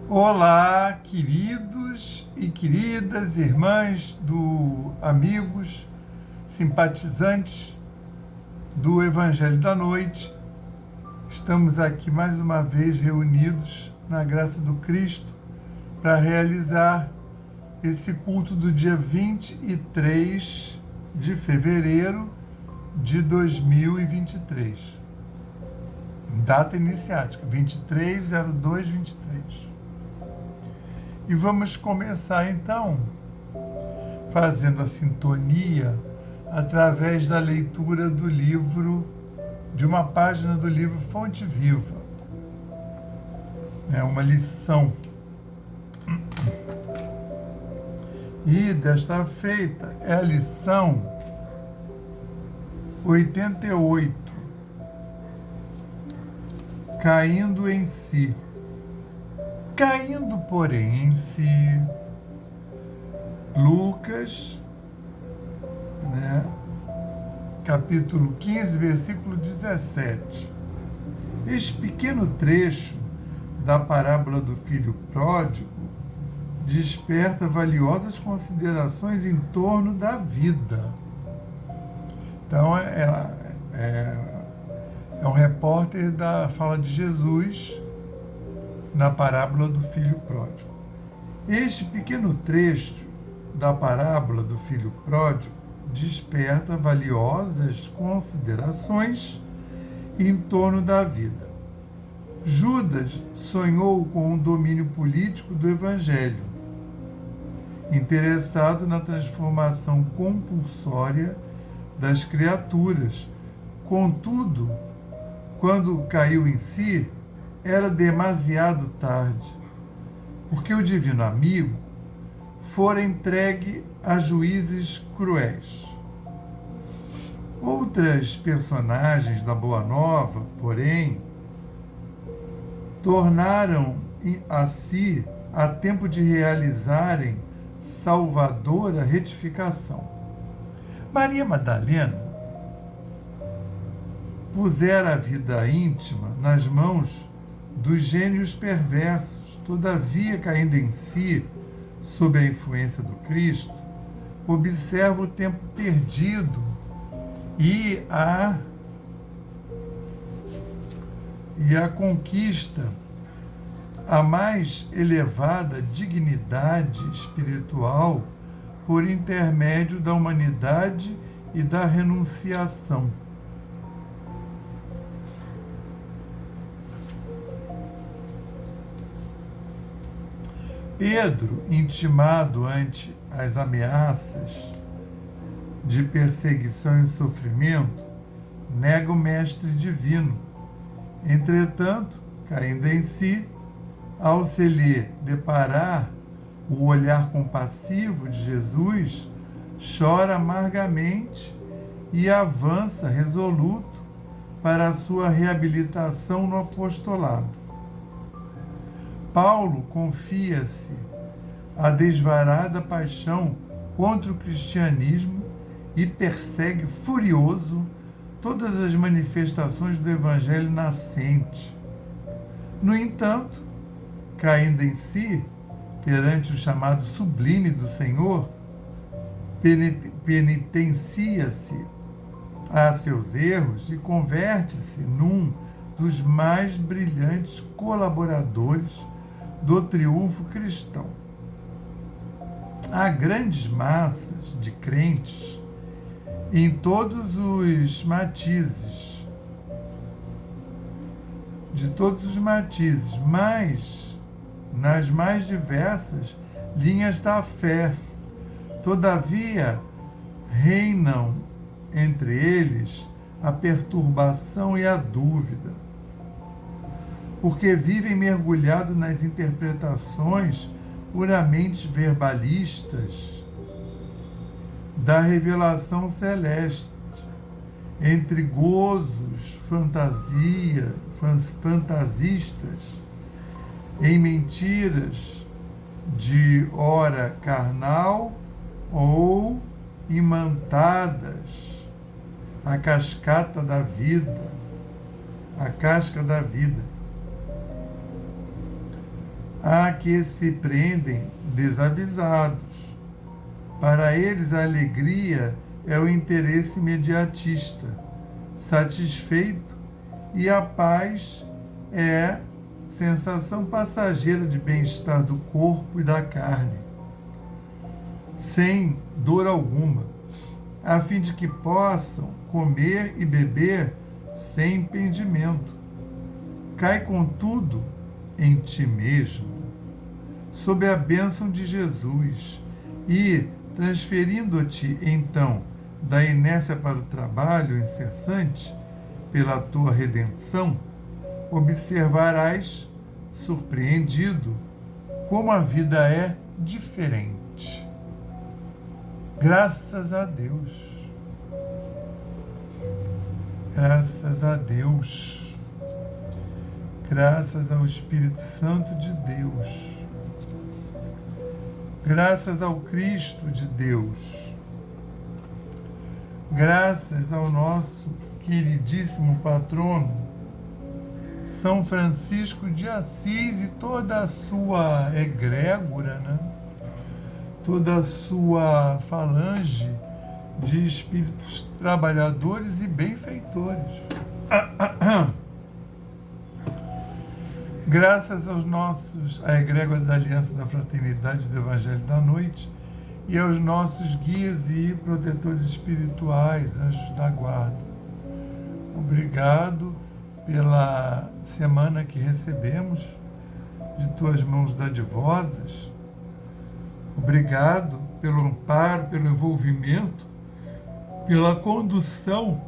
Olá, queridos e queridas, irmãs amigos, simpatizantes do Evangelho da Noite. Estamos aqui mais uma vez reunidos na graça do Cristo para realizar esse culto do dia 23 de fevereiro de 2023. Data iniciática, 23/02/23. E vamos começar então fazendo a sintonia através da leitura do livro, de uma página do livro Fonte Viva. É uma lição. E desta feita é a lição 88. Caindo em si. Caindo, porém, em si. Lucas, capítulo 15, versículo 17. Este pequeno trecho da parábola do filho pródigo desperta valiosas considerações em torno da vida. Então, é um repórter da fala de Jesus na parábola do filho pródigo. Este pequeno trecho da parábola do filho pródigo desperta valiosas considerações em torno da vida. Judas sonhou com o domínio político do Evangelho, interessado na transformação compulsória das criaturas. Contudo, quando caiu em si, era demasiado tarde, porque o divino amigo fora entregue a juízes cruéis. Outras personagens da Boa Nova, porém, tornaram a si a tempo de realizarem salvadora retificação. Maria Madalena pusera a vida íntima nas mãos dos gênios perversos. Todavia, caindo em si, sob a influência do Cristo, observa o tempo perdido e a conquista a mais elevada dignidade espiritual por intermédio da humanidade e da renunciação. Pedro, intimado ante as ameaças de perseguição e sofrimento, nega o Mestre Divino. Entretanto, caindo em si, ao se lhe deparar o olhar compassivo de Jesus, chora amargamente e avança resoluto para a sua reabilitação no apostolado. Paulo confia-se à desvarada paixão contra o cristianismo e persegue furioso todas as manifestações do evangelho nascente. No entanto, caindo em si, perante o chamado sublime do Senhor, penitencia-se a seus erros e converte-se num dos mais brilhantes colaboradores do triunfo cristão. Há grandes massas de crentes em todos os matizes, mas nas mais diversas linhas da fé. Todavia, reinam entre eles a perturbação e a dúvida, porque vivem mergulhados nas interpretações puramente verbalistas da revelação celeste, entre gozos fantasistas, em mentiras de ora carnal ou imantadas a casca da vida. Há que se prendem desavisados. Para eles, a alegria é o interesse imediatista, satisfeito, e a paz é sensação passageira de bem-estar do corpo e da carne, sem dor alguma, a fim de que possam comer e beber sem impedimento. Cai, contudo, em ti mesmo, sob a bênção de Jesus, e, transferindo-te, então, da inércia para o trabalho incessante, pela tua redenção, observarás, surpreendido, como a vida é diferente. Graças a Deus. Graças a Deus. Graças ao Espírito Santo de Deus. Graças ao Cristo de Deus. Graças ao nosso queridíssimo patrono, São Francisco de Assis, e toda a sua egrégora, né? Toda a sua falange de espíritos trabalhadores e benfeitores. Graças aos à egrégora da Aliança da Fraternidade do Evangelho da Noite e aos nossos guias e protetores espirituais, anjos da guarda. Obrigado pela semana que recebemos de tuas mãos dadivosas. Obrigado pelo amparo, pelo envolvimento, pela condução,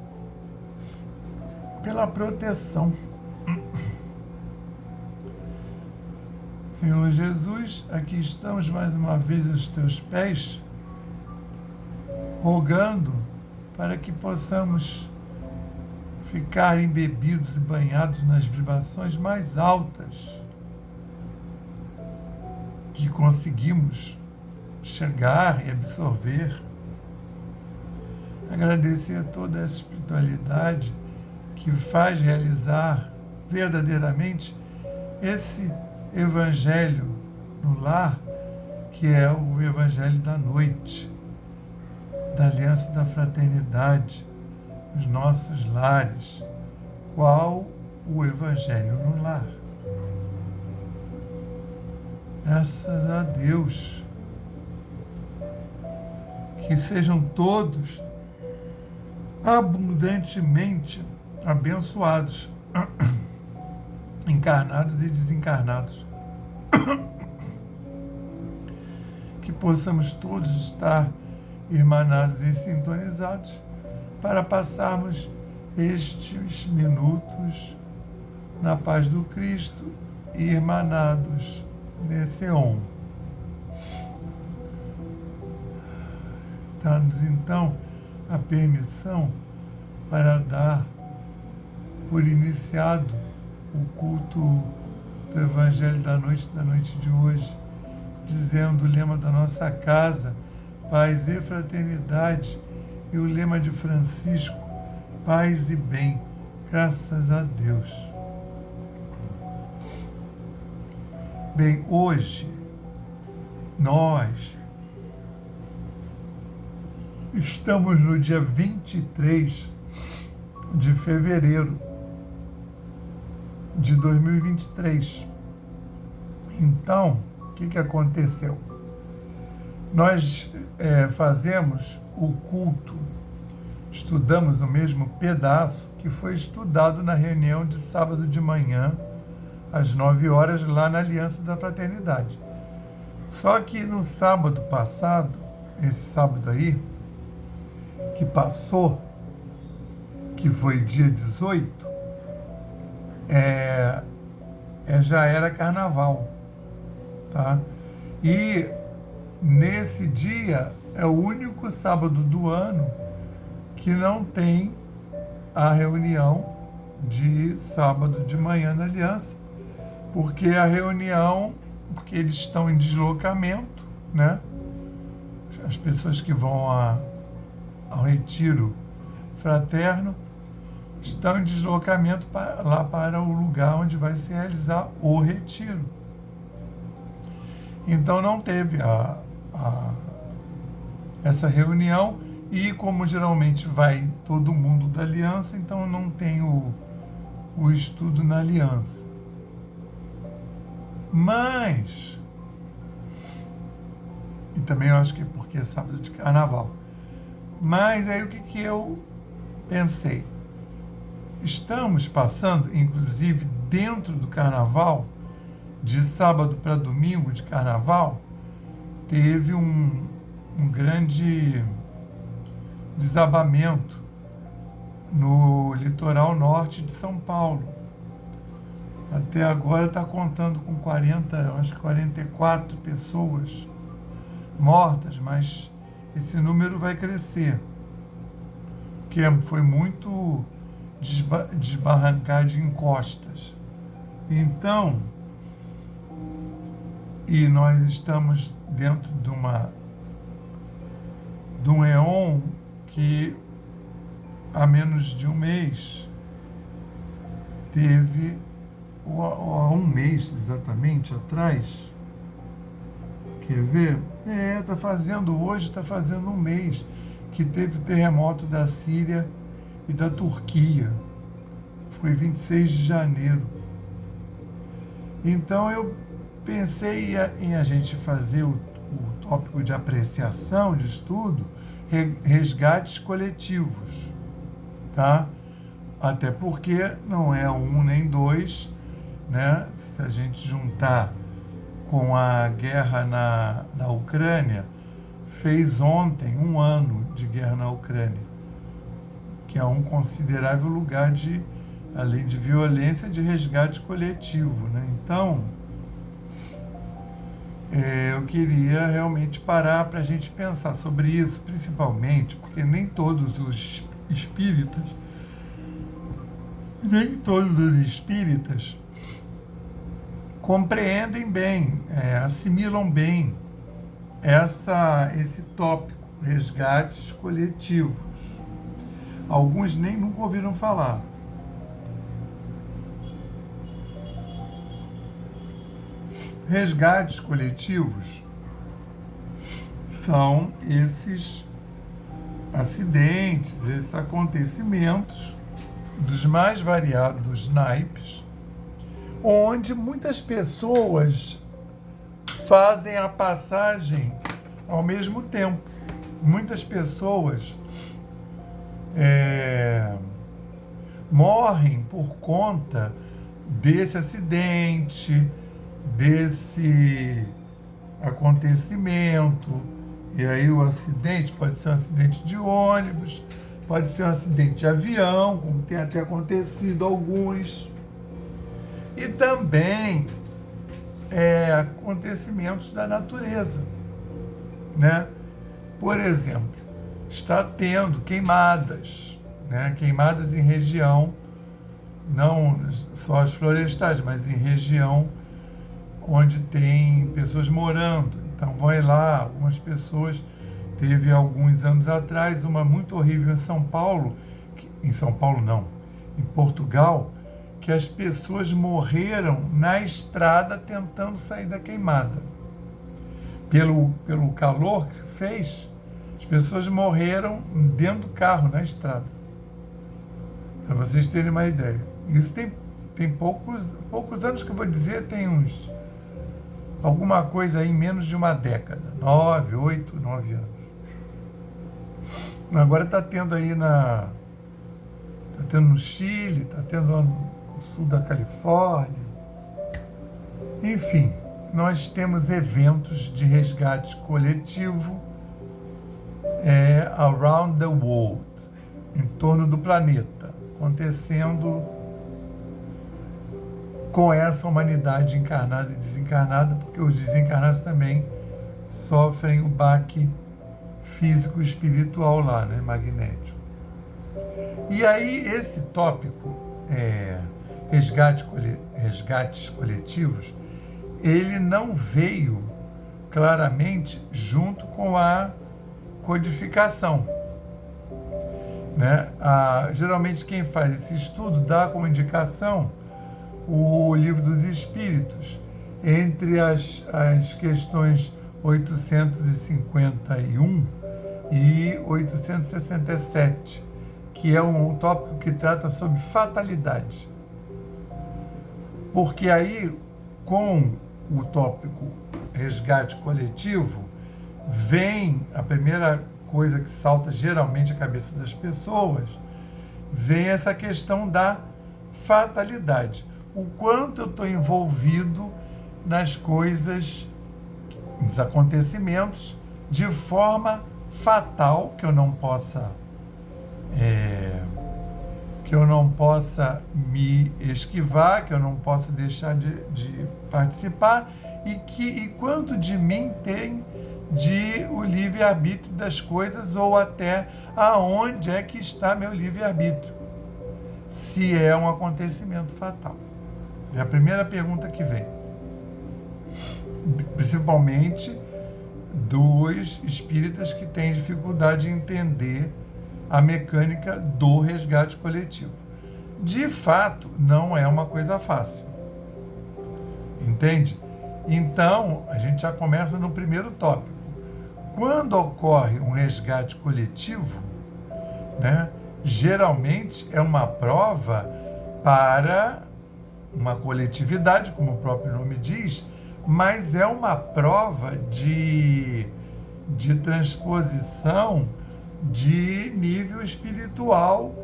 pela proteção. Senhor Jesus, aqui estamos mais uma vez aos teus pés, rogando para que possamos ficar embebidos e banhados nas vibrações mais altas que conseguimos chegar e absorver. Agradecer a toda essa espiritualidade que faz realizar verdadeiramente esse Evangelho no lar, que é o Evangelho da noite, da Aliança da Fraternidade, nos nossos lares. Qual o Evangelho no lar? Graças a Deus. Que sejam todos abundantemente abençoados, encarnados e desencarnados. Que possamos todos estar irmanados e sintonizados para passarmos estes minutos na paz do Cristo e irmanados nesse OM. Dá-nos então a permissão para dar por iniciado o culto do Evangelho da noite de hoje, dizendo o lema da nossa casa, paz e fraternidade, e o lema de Francisco, paz e bem, graças a Deus. Bem, hoje nós estamos no dia 23 de fevereiro de 2023. Então, o que aconteceu? Nós fazemos o culto, estudamos o mesmo pedaço que foi estudado na reunião de sábado de manhã, às 9 horas, lá na Aliança da Fraternidade. Só que no sábado passado, esse sábado aí, que passou, que foi dia 18, já era carnaval, tá? E nesse dia é o único sábado do ano que não tem a reunião de sábado de manhã na Aliança, porque eles estão em deslocamento, né? As pessoas que vão ao retiro fraterno estão em deslocamento lá para o lugar onde vai se realizar o retiro. Então não teve essa reunião, e como geralmente vai todo mundo da aliança, então não tem o estudo na aliança. Mas, e também eu acho que porque é sábado de carnaval, mas aí o que eu pensei? Estamos passando, inclusive dentro do carnaval, de sábado para domingo de carnaval, teve um grande desabamento no litoral norte de São Paulo. Até agora está contando com 44 pessoas mortas, mas esse número vai crescer, que foi muito desbarrancar de encostas. Então, e nós estamos dentro de um éon que há menos de um mês teve, há um mês exatamente atrás, quer ver? Hoje está fazendo um mês que teve o terremoto da Síria e da Turquia. Foi 26 de janeiro. Então eu pensei em a gente fazer o tópico de apreciação, de estudo, resgates coletivos, tá? Até porque não é um nem dois, né? Se a gente juntar com a guerra na Ucrânia, fez ontem 1 ano de guerra na Ucrânia, que é um considerável lugar de, além de violência, de resgate coletivo, né? Então, eu queria realmente parar para a gente pensar sobre isso, principalmente porque nem todos os espíritas compreendem bem, assimilam bem esse tópico, resgates coletivos. Alguns nem nunca ouviram falar. Resgates coletivos são esses acidentes, esses acontecimentos dos mais variados naipes, onde muitas pessoas fazem a passagem ao mesmo tempo. Muitas pessoas morrem por conta desse acidente, desse acontecimento. E aí o acidente pode ser um acidente de ônibus, pode ser um acidente de avião, como tem até acontecido alguns, e também acontecimentos da natureza, né? Por exemplo, está tendo queimadas, né? Queimadas em região, não só as florestais, mas em região onde tem pessoas morando. Então vão lá, algumas pessoas. Teve alguns anos atrás uma muito horrível em São Paulo, em Portugal, que as pessoas morreram na estrada tentando sair da queimada. Pelo calor que fez, as pessoas morreram dentro do carro, na estrada. Para vocês terem uma ideia. Isso tem poucos anos, que eu vou dizer, tem alguma coisa aí, menos de uma década, 8, 9 anos. Agora está tendo aí no Chile, está tendo lá no sul da Califórnia. Enfim, nós temos eventos de resgate coletivo around the world, em torno do planeta, acontecendo com essa humanidade encarnada e desencarnada, porque os desencarnados também sofrem o baque físico e espiritual lá, né, magnético. E aí esse tópico, resgates coletivos, ele não veio claramente junto com a codificação, né? Geralmente quem faz esse estudo dá como indicação o Livro dos Espíritos, entre as questões 851 e 867, que é um tópico que trata sobre fatalidade. Porque aí, com o tópico resgate coletivo, vem a primeira coisa que salta geralmente à cabeça das pessoas, vem essa questão da fatalidade. O quanto eu estou envolvido nas coisas, nos acontecimentos, de forma fatal, que eu não possa me esquivar, que eu não possa deixar de participar, e quanto de mim tem de o livre-arbítrio das coisas, ou até aonde é que está meu livre-arbítrio, se é um acontecimento fatal. É a primeira pergunta que vem, principalmente dos espíritas que têm dificuldade em entender a mecânica do resgate coletivo. De fato, não é uma coisa fácil, entende? Então, a gente já começa no primeiro tópico. Quando ocorre um resgate coletivo, né, geralmente é uma prova para uma coletividade, como o próprio nome diz, mas é uma prova de transposição de nível espiritual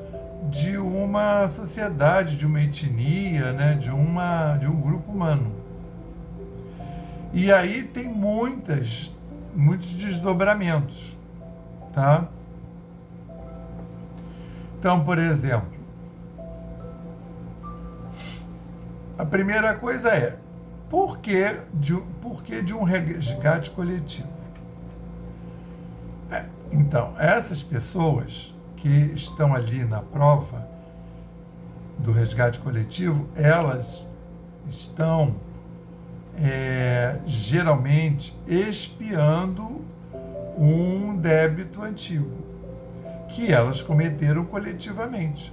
de uma sociedade, de uma etnia, né, de um grupo humano. E aí tem muitos desdobramentos, tá? Então, por exemplo, a primeira coisa é, por que de um resgate coletivo? Então, essas pessoas que estão ali na prova do resgate coletivo, elas estão geralmente expiando um débito antigo que elas cometeram coletivamente.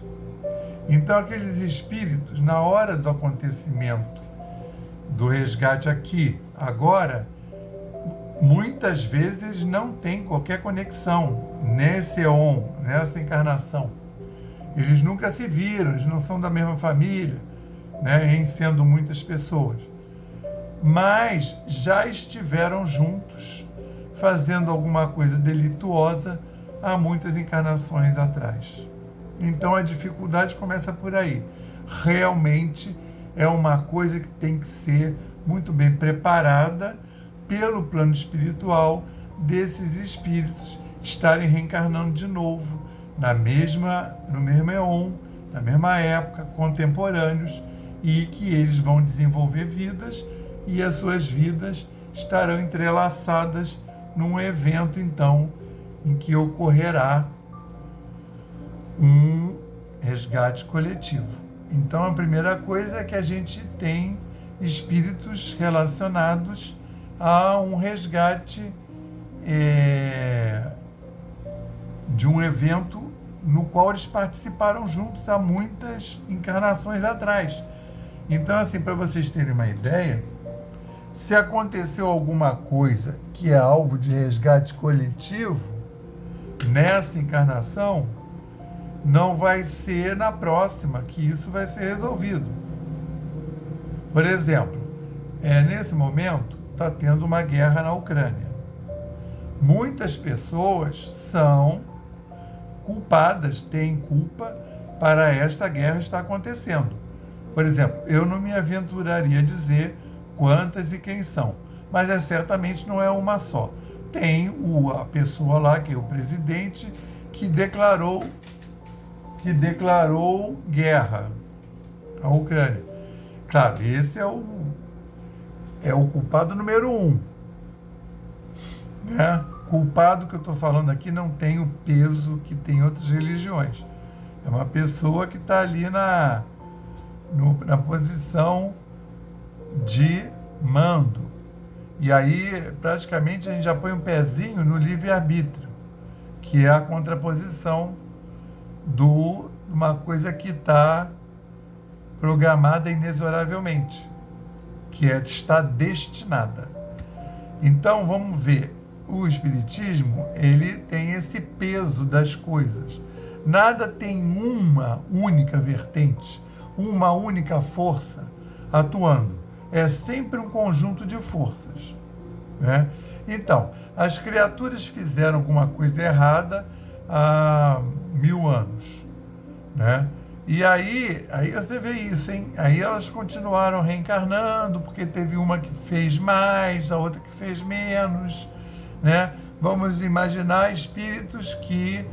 Então, aqueles espíritos, na hora do acontecimento do resgate aqui, agora, muitas vezes eles não têm qualquer conexão nesse éon, nessa encarnação. Eles nunca se viram, eles não são da mesma família, né, em sendo muitas pessoas. Mas já estiveram juntos, fazendo alguma coisa delituosa há muitas encarnações atrás. Então a dificuldade começa por aí. Realmente é uma coisa que tem que ser muito bem preparada pelo plano espiritual desses espíritos estarem reencarnando de novo no mesmo éon, na mesma época, contemporâneos, e que eles vão desenvolver vidas e as suas vidas estarão entrelaçadas num evento, então, em que ocorrerá um resgate coletivo. Então, a primeira coisa é que a gente tem espíritos relacionados a um resgate de um evento no qual eles participaram juntos há muitas encarnações atrás. Então, assim, para vocês terem uma ideia, se aconteceu alguma coisa que é alvo de resgate coletivo nessa encarnação, não vai ser na próxima que isso vai ser resolvido. Por exemplo, nesse momento está tendo uma guerra na Ucrânia. Muitas pessoas são culpadas, têm culpa para esta guerra estar acontecendo. Por exemplo, eu não me aventuraria a dizer quantas e quem são, mas certamente não é uma só. Tem a pessoa lá, que é o presidente, que declarou guerra à Ucrânia. Claro, esse é o culpado número 1. Né? Culpado que eu estou falando aqui não tem o peso que tem outras religiões. É uma pessoa que está ali na posição de mando. E aí, praticamente, a gente já põe um pezinho no livre-arbítrio, que é a contraposição de uma coisa que está programada inexoravelmente. que está destinada. Então, vamos ver, o Espiritismo, ele tem esse peso das coisas. Nada tem uma única vertente, uma única força atuando. É sempre um conjunto de forças, né? Então, as criaturas fizeram alguma coisa errada há 1000 anos, né? E aí você vê isso, hein? Aí elas continuaram reencarnando, porque teve uma que fez mais, a outra que fez menos, né? Vamos imaginar espíritos que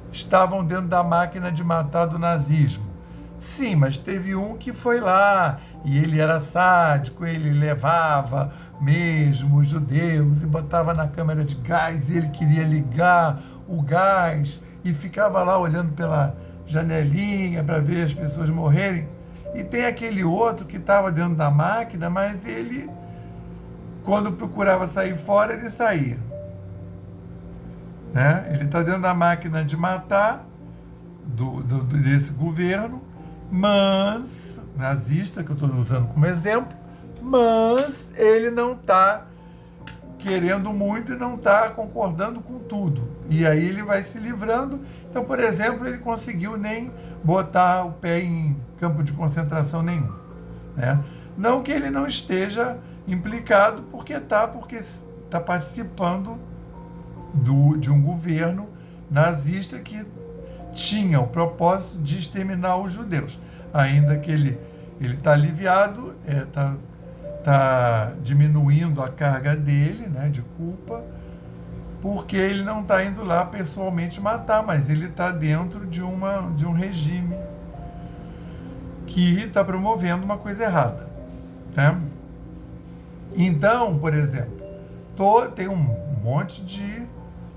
estavam dentro da máquina de matar do nazismo. Sim, mas teve um que foi lá, e ele era sádico, ele levava mesmo os judeus e botava na câmara de gás, e ele queria ligar o gás, e ficava lá olhando pela janelinha para ver as pessoas morrerem. E tem aquele outro que estava dentro da máquina, mas ele, quando procurava sair fora, ele saía, né? Ele está dentro da máquina de matar desse governo, mas nazista, que eu estou usando como exemplo, mas ele não está querendo muito e não está concordando com tudo. E aí ele vai se livrando. Então, por exemplo, ele conseguiu nem botar o pé em campo de concentração nenhum, né? Não que ele não esteja implicado, porque está participando de um governo nazista que tinha o propósito de exterminar os judeus. Ainda que ele está aliviado, está diminuindo a carga dele, né, de culpa, porque ele não está indo lá pessoalmente matar, mas ele está dentro de um regime que está promovendo uma coisa errada, né? Então, por exemplo, tem um monte de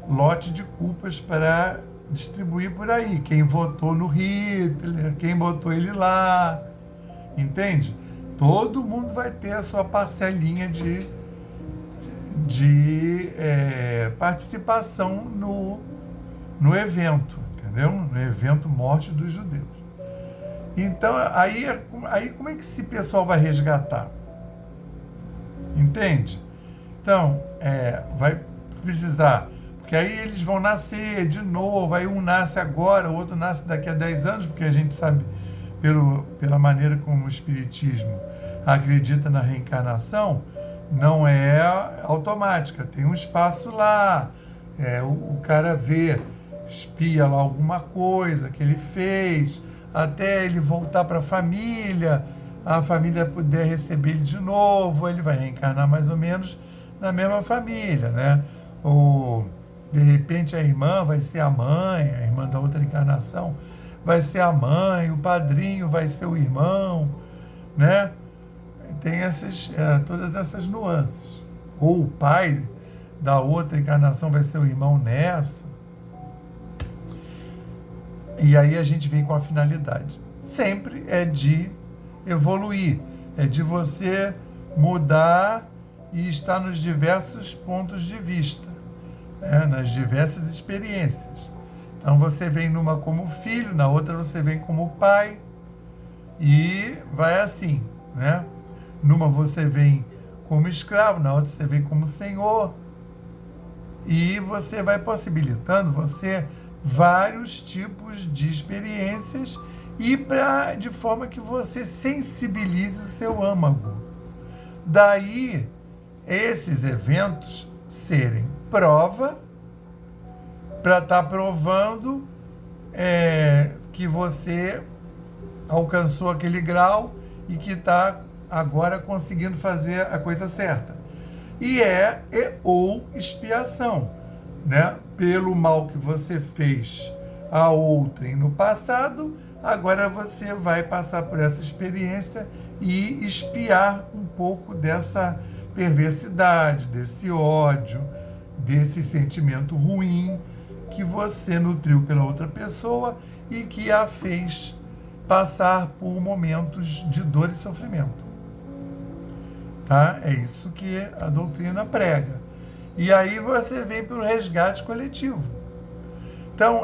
lote de culpas para distribuir por aí. Quem votou no Hitler, quem botou ele lá, entende? Todo mundo vai ter a sua parcelinha de participação no evento, entendeu? No evento Morte dos Judeus. Então, aí como é que esse pessoal vai resgatar? Entende? Então, vai precisar, porque aí eles vão nascer de novo, aí um nasce agora, o outro nasce daqui a 10 anos, porque a gente sabe, pela maneira como o Espiritismo acredita na reencarnação, não é automática, tem um espaço lá, o cara vê, espia lá alguma coisa que ele fez, até ele voltar para a família puder receber ele de novo, ele vai reencarnar mais ou menos na mesma família, né? Ou, de repente, a irmã vai ser a mãe, a irmã da outra encarnação vai ser a mãe, o padrinho vai ser o irmão, né? Tem todas essas nuances. Ou o pai da outra encarnação vai ser o irmão nessa. E aí a gente vem com a finalidade. Sempre é de evoluir, é de você mudar e estar nos diversos pontos de vista, né? Nas diversas experiências. Então você vem numa como filho, na outra você vem como pai, e vai assim, né? Numa você vem como escravo, na outra você vem como senhor, e você vai possibilitando você vários tipos de experiências e de forma que você sensibilize o seu âmago. Daí, esses eventos serem prova para estar provando que você alcançou aquele grau e que está agora conseguindo fazer a coisa certa. Ou expiação, né? Pelo mal que você fez a outrem no passado, agora você vai passar por essa experiência e expiar um pouco dessa perversidade, desse ódio, desse sentimento ruim que você nutriu pela outra pessoa e que a fez passar por momentos de dor e sofrimento. Tá? É isso que a doutrina prega. E aí você vem para o resgate coletivo. Então,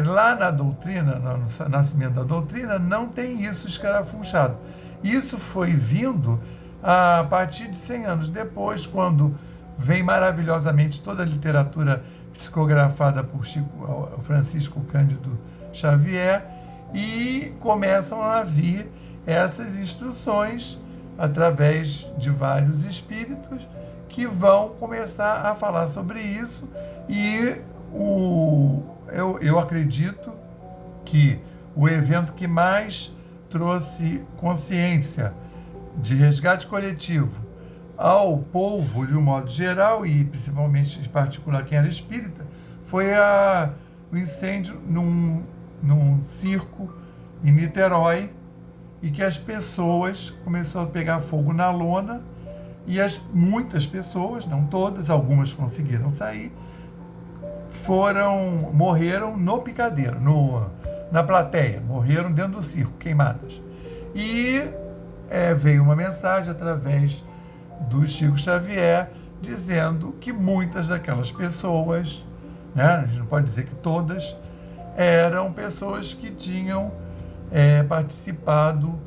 lá na doutrina, no nascimento da doutrina, não tem isso escarafunchado. Isso foi vindo a partir de 100 anos depois, quando vem maravilhosamente toda a literatura psicografada por Francisco Cândido Xavier, e começam a vir essas instruções através de vários espíritos que vão começar a falar sobre isso, e eu acredito que o evento que mais trouxe consciência de resgate coletivo ao povo de um modo geral, e principalmente em particular quem era espírita, foi o incêndio num circo em Niterói, e que as pessoas começou a pegar fogo na lona, e muitas pessoas, não todas, algumas conseguiram sair, morreram no picadeiro, na plateia, morreram dentro do circo, queimadas. E veio uma mensagem através do Chico Xavier dizendo que muitas daquelas pessoas, né, a gente não pode dizer que todas, eram pessoas que tinham participado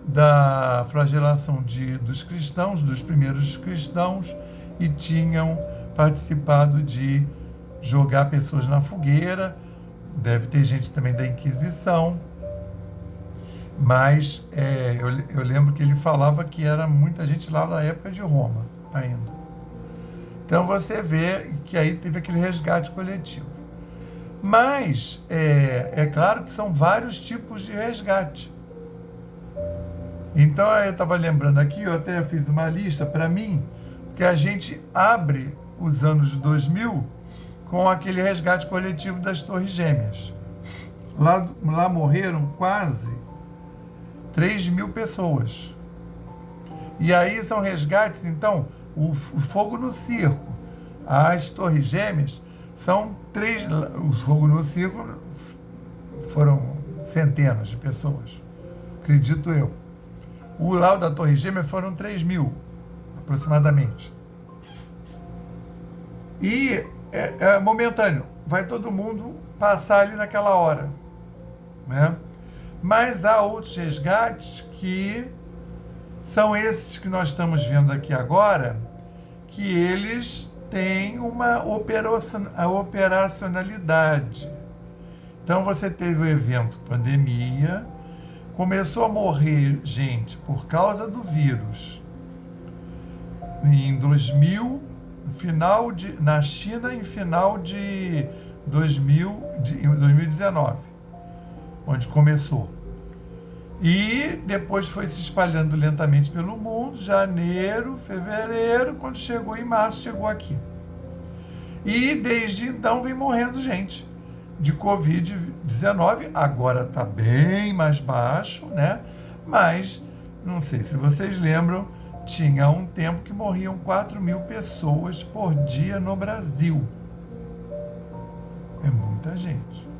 da flagelação dos cristãos, dos primeiros cristãos, e tinham participado de jogar pessoas na fogueira. Deve ter gente também da Inquisição, mas eu lembro que ele falava que era muita gente lá na época de Roma ainda. Então você vê que aí teve aquele resgate coletivo. Mas é claro que são vários tipos de resgate. Então eu estava lembrando aqui, eu até fiz uma lista para mim, que a gente abre os anos de 2000 com aquele resgate coletivo das Torres Gêmeas. Lá morreram quase 3.000 pessoas. E aí são resgates, então, o fogo no circo, as Torres Gêmeas, são o fogo no circo foram centenas de pessoas, acredito eu. O lá da Torre Gêmea foram 3.000, aproximadamente. E é momentâneo, vai todo mundo passar ali naquela hora, né? Mas há outros resgates que são esses que nós estamos vendo aqui agora, que eles têm uma operacionalidade. Então você teve o evento pandemia, começou a morrer gente por causa do vírus em 2000, na China, em final de 2019, onde começou. E depois foi se espalhando lentamente pelo mundo, janeiro, fevereiro, quando chegou em março, chegou aqui. E desde então vem morrendo gente de Covid-19, agora está bem mais baixo, né? Mas, não sei se vocês lembram, tinha um tempo que morriam 4.000 pessoas por dia no Brasil. É muita gente.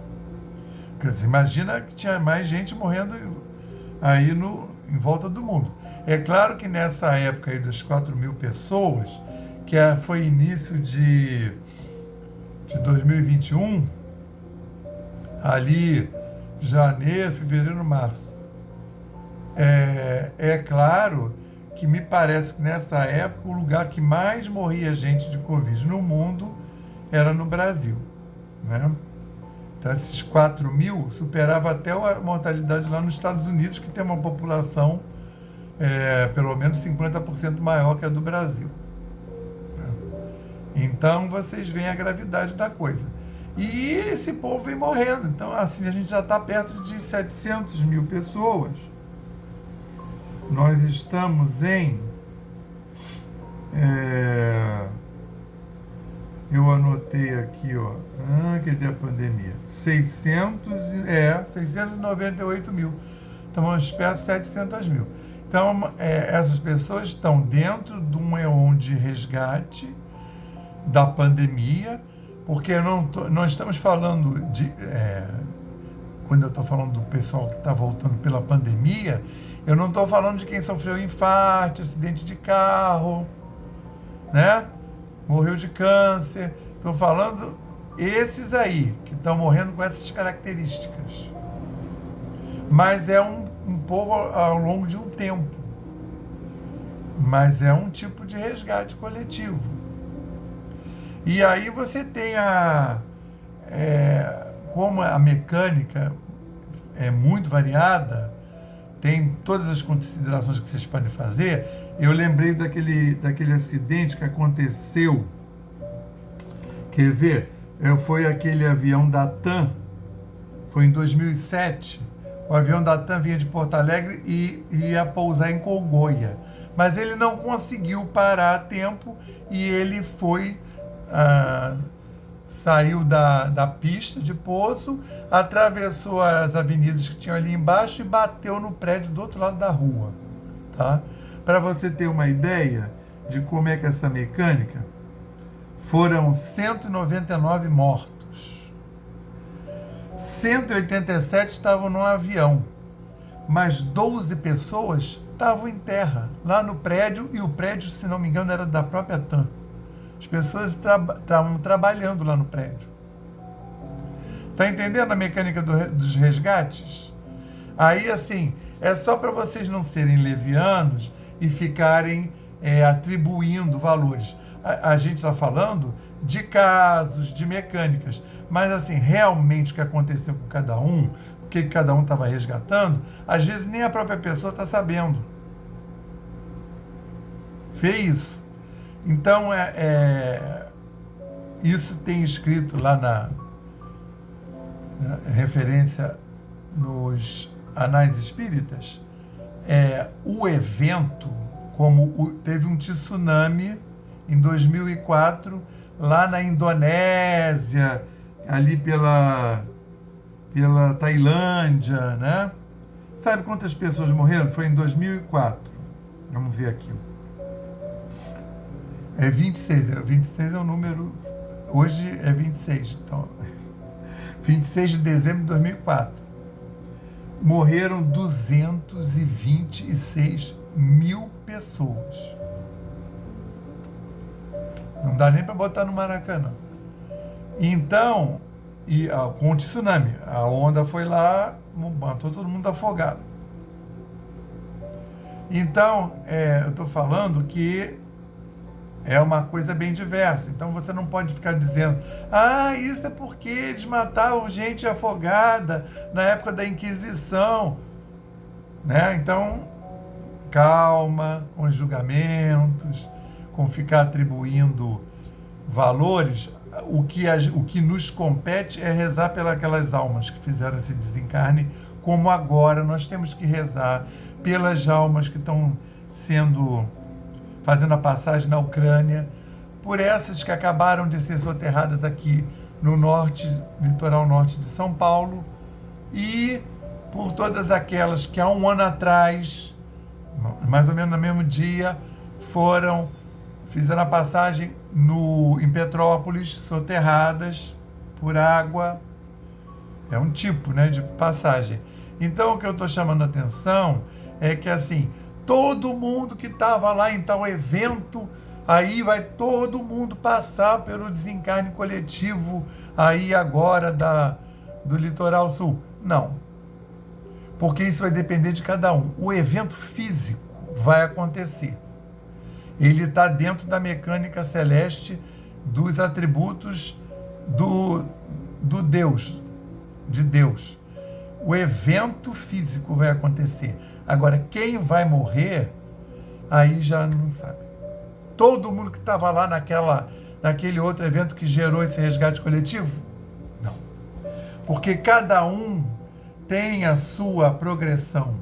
Você imagina que tinha mais gente morrendo aí em volta do mundo. É claro que nessa época aí das 4.000 pessoas, que foi início de 2021, ali janeiro, fevereiro, março, é claro que me parece que nessa época o lugar que mais morria gente de Covid no mundo era no Brasil, né? Então esses 4.000 superava até a mortalidade lá nos Estados Unidos, que tem uma população pelo menos 50% maior que a do Brasil, né? Então vocês veem a gravidade da coisa. E esse povo vem morrendo. Então assim, a gente já está perto de 700.000 pessoas. Nós estamos em... eu anotei aqui, ó. Cadê a pandemia? 698.000. Estamos perto de 700.000. Então, essas pessoas estão dentro de um EON de resgate da pandemia, porque não estamos falando de... quando eu estou falando do pessoal que está voltando pela pandemia, eu não estou falando de quem sofreu infarto, acidente de carro, né? Morreu de câncer. Estou falando esses aí, que estão morrendo com essas características. Mas é um povo ao longo de um tempo. mas é um tipo de resgate coletivo. E aí você tem como a mecânica é muito variada, tem todas as considerações que vocês podem fazer. Eu lembrei daquele acidente que aconteceu, quer ver? Foi aquele avião da TAM, foi em 2007. O avião da TAM vinha de Porto Alegre e ia pousar em Congonha. Mas ele não conseguiu parar a tempo e ele saiu da pista de pouso, atravessou as avenidas que tinham ali embaixo e bateu no prédio do outro lado da rua. Tá? Para você ter uma ideia de como é que essa mecânica, foram 199 mortos. 187 estavam no avião, mas 12 pessoas estavam em terra, lá no prédio, e o prédio, se não me engano, era da própria TAM. As pessoas estavam trabalhando lá no prédio. Tá entendendo a mecânica dos resgates? Aí, assim, é só para vocês não serem levianos e ficarem atribuindo valores. A gente está falando de casos, de mecânicas, mas, assim, realmente o que aconteceu com cada um, o que cada um estava resgatando, às vezes nem a própria pessoa está sabendo. Vê isso. Então, isso tem escrito lá na referência nos Anais Espíritas, o evento, teve um tsunami em 2004, lá na Indonésia, ali pela Tailândia, né? Sabe quantas pessoas morreram? Foi em 2004. Vamos ver aqui. 26. 26 é o número. Hoje é 26. Então, 26 de dezembro de 2004. Morreram 226 mil pessoas. Não dá nem para botar no Maracanã. Então, com o tsunami, a onda foi lá, matou todo mundo afogado. Então, eu estou falando que é uma coisa bem diversa. Então você não pode ficar dizendo, isso é porque eles matavam gente afogada na época da Inquisição, né? Então, calma com os julgamentos, com ficar atribuindo valores. O que nos compete é rezar pelas almas que fizeram esse desencarne, como agora nós temos que rezar pelas almas que estão fazendo a passagem na Ucrânia, por essas que acabaram de ser soterradas aqui no litoral norte de São Paulo, e por todas aquelas que há um ano atrás, mais ou menos no mesmo dia, fizeram a passagem em Petrópolis, soterradas por água. É um tipo, né, de passagem. Então, o que eu estou chamando a atenção é que, assim, todo mundo que estava lá em tal evento, aí vai todo mundo passar pelo desencarne coletivo aí agora do Litoral Sul. Não. Porque isso vai depender de cada um. O evento físico vai acontecer. Ele está dentro da mecânica celeste dos atributos do Deus, de Deus. O evento físico vai acontecer. Agora, quem vai morrer, aí já não sabe. Todo mundo que estava lá naquele outro evento que gerou esse resgate coletivo? Não. Porque cada um tem a sua progressão.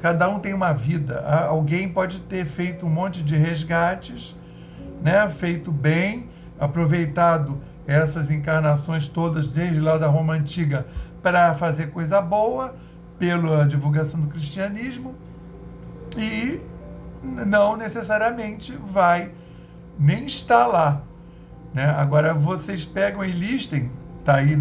Cada um tem uma vida. Alguém pode ter feito um monte de resgates, né? Feito bem, aproveitado essas encarnações todas desde lá da Roma Antiga para fazer coisa boa, pela divulgação do cristianismo, e não necessariamente vai nem estar lá, né? Agora, vocês pegam e listem, tá aí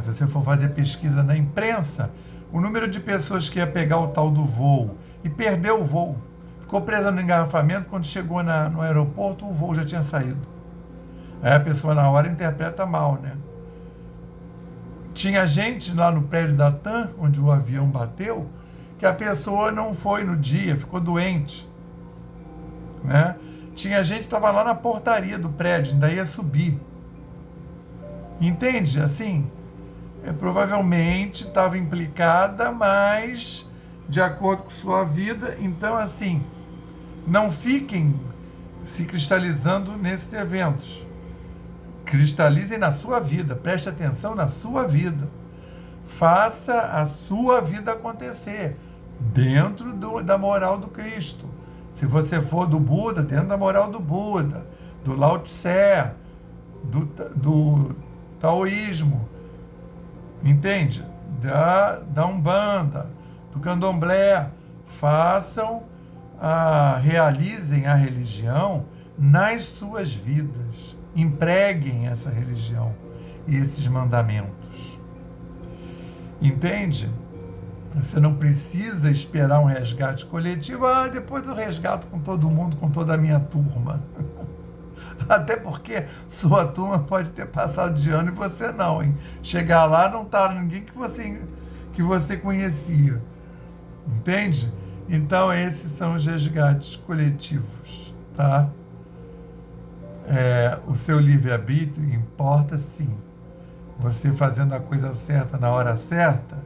se você for fazer pesquisa na imprensa, o número de pessoas que ia pegar o tal do voo e perdeu o voo, ficou presa no engarrafamento, quando chegou no aeroporto, o voo já tinha saído. Aí a pessoa na hora interpreta mal, né? Tinha gente lá no prédio da TAM, onde o avião bateu, que a pessoa não foi no dia, ficou doente. né? Tinha gente que estava lá na portaria do prédio, ainda ia subir. Entende? Assim, provavelmente estava implicada, mas de acordo com sua vida. Então, assim, não fiquem se cristalizando nesses eventos. Cristalizem na sua vida, preste atenção na sua vida. Faça a sua vida acontecer dentro da moral do Cristo. Se você for do Buda, dentro da moral do Buda, do Lao Tse, do taoísmo, entende? Da Umbanda, do Candomblé. Realizem a religião nas suas vidas. Empreguem essa religião e esses mandamentos. Entende? Você não precisa esperar um resgate coletivo. Depois eu resgato com todo mundo, com toda a minha turma. Até porque sua turma pode ter passado de ano e você não, hein? Chegar lá não tá ninguém que você conhecia. Entende? Então esses são os resgates coletivos, tá? O seu livre-arbítrio importa sim. Você fazendo a coisa certa na hora certa,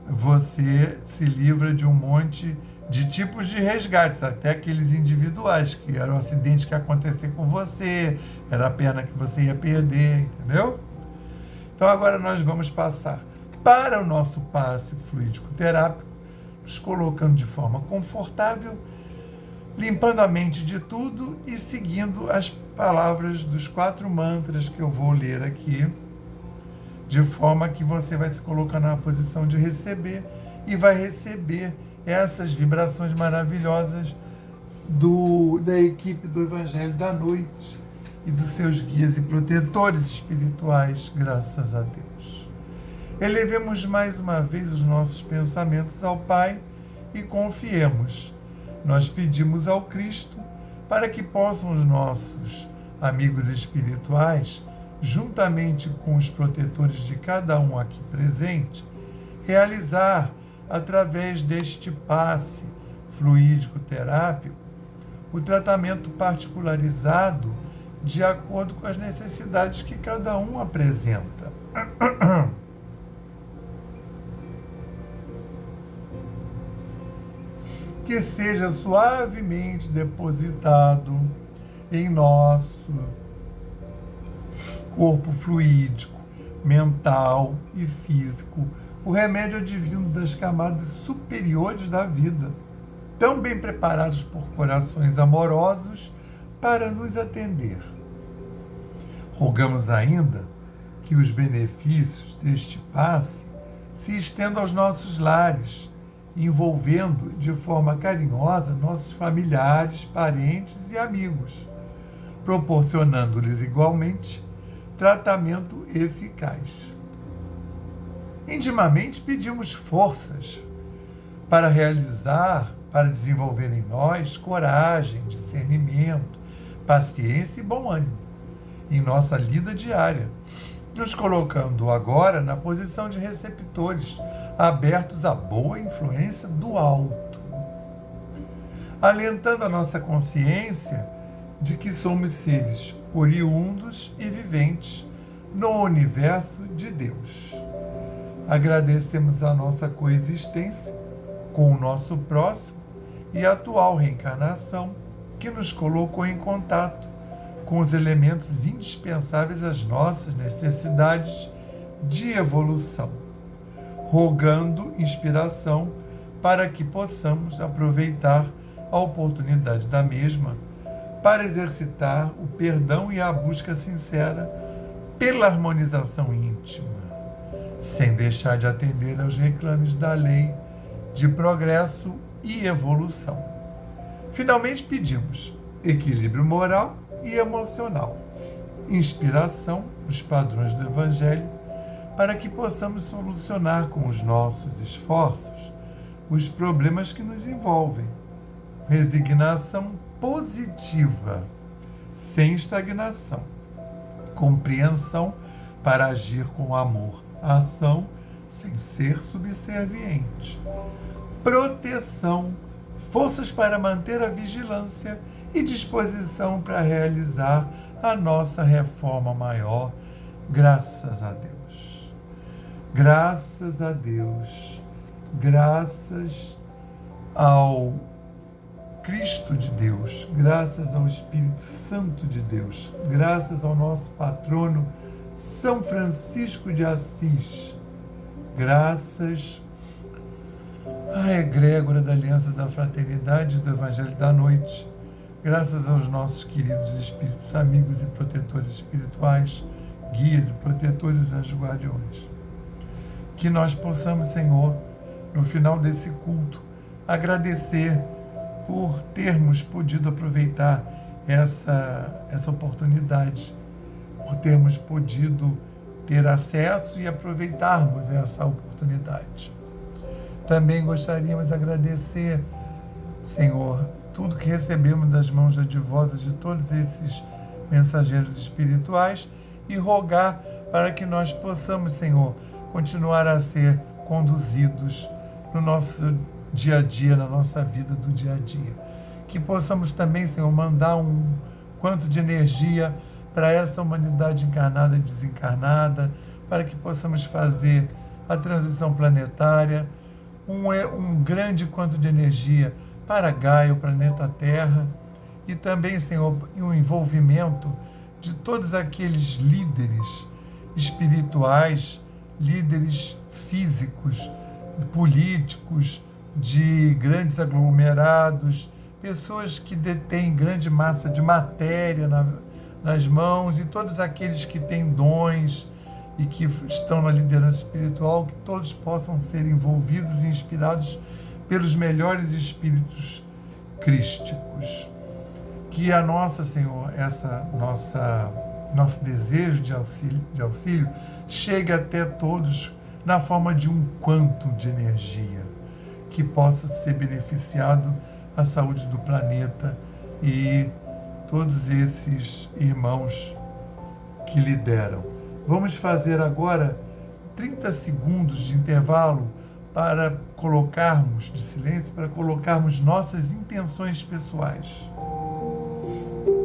você se livra de um monte de tipos de resgates, até aqueles individuais, que era o acidente que ia acontecer com você, era a perna que você ia perder, entendeu? Então agora nós vamos passar para o nosso passe fluídico terápico, nos colocando de forma confortável, limpando a mente de tudo e seguindo as palavras dos 4 mantras que eu vou ler aqui, de forma que você vai se colocar na posição de receber e vai receber essas vibrações maravilhosas da equipe do Evangelho da Noite e dos seus guias e protetores espirituais, graças a Deus. Elevemos mais uma vez os nossos pensamentos ao Pai e confiemos. Nós pedimos ao Cristo para que possam os nossos amigos espirituais, juntamente com os protetores de cada um aqui presente, realizar, através deste passe fluídico terápico, o tratamento particularizado de acordo com as necessidades que cada um apresenta. Que seja suavemente depositado em nosso corpo fluídico, mental e físico, o remédio advindo das camadas superiores da vida, tão bem preparados por corações amorosos para nos atender. Rogamos ainda que os benefícios deste passe se estendam aos nossos lares, envolvendo de forma carinhosa nossos familiares, parentes e amigos, proporcionando-lhes igualmente tratamento eficaz. Intimamente pedimos forças para desenvolver em nós coragem, discernimento, paciência e bom ânimo em nossa lida diária, nos colocando agora na posição de receptores, abertos à boa influência do alto, alentando a nossa consciência de que somos seres oriundos e viventes no universo de Deus. Agradecemos a nossa coexistência com o nosso próximo e a atual reencarnação que nos colocou em contato com os elementos indispensáveis às nossas necessidades de evolução, rogando inspiração para que possamos aproveitar a oportunidade da mesma para exercitar o perdão e a busca sincera pela harmonização íntima, sem deixar de atender aos reclames da lei de progresso e evolução. Finalmente pedimos equilíbrio moral e emocional, inspiração nos padrões do Evangelho, para que possamos solucionar com os nossos esforços os problemas que nos envolvem. Resignação positiva, sem estagnação. Compreensão para agir com amor. Ação sem ser subserviente. Proteção, forças para manter a vigilância e disposição para realizar a nossa reforma maior. Graças a Deus. Graças a Deus. Graças ao Cristo de Deus, graças ao Espírito Santo de Deus, graças ao nosso patrono São Francisco de Assis, graças à egrégora da Aliança da Fraternidade do Evangelho da Noite, graças aos nossos queridos espíritos amigos e protetores espirituais, guias e protetores anjos guardiões. Que nós possamos, Senhor, no final desse culto, agradecer por termos podido aproveitar essa oportunidade, por termos podido ter acesso e aproveitarmos essa oportunidade. Também gostaríamos de agradecer, Senhor, tudo que recebemos das mãos adivosas de todos esses mensageiros espirituais e rogar para que nós possamos, Senhor, continuar a ser conduzidos no nosso dia a dia, na nossa vida do dia a dia. Que possamos também, Senhor, mandar um quanto de energia para essa humanidade encarnada e desencarnada, para que possamos fazer a transição planetária, um grande quanto de energia para Gaia, o planeta Terra, e também, Senhor, um envolvimento de todos aqueles líderes espirituais, líderes físicos, políticos, de grandes aglomerados, pessoas que detêm grande massa de matéria nas mãos, e todos aqueles que têm dons e que estão na liderança espiritual, que todos possam ser envolvidos e inspirados pelos melhores espíritos crísticos. Que a nossa, Senhor, nosso desejo de auxílio chegue até todos na forma de um quanto de energia, que possa ser beneficiado a saúde do planeta e todos esses irmãos que lideram. Vamos fazer agora 30 segundos de intervalo para colocarmos, de silêncio, para colocarmos nossas intenções pessoais,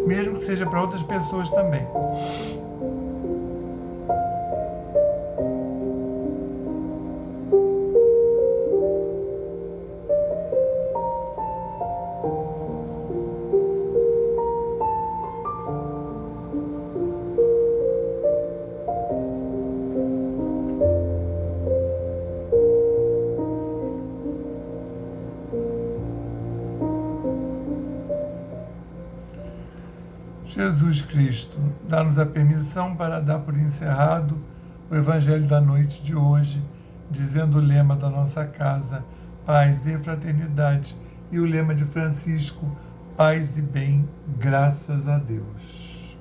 mesmo que seja para outras pessoas também. Jesus Cristo, dá-nos a permissão para dar por encerrado o Evangelho da noite de hoje, dizendo o lema da nossa casa, paz e fraternidade, e o lema de Francisco, paz e bem, graças a Deus.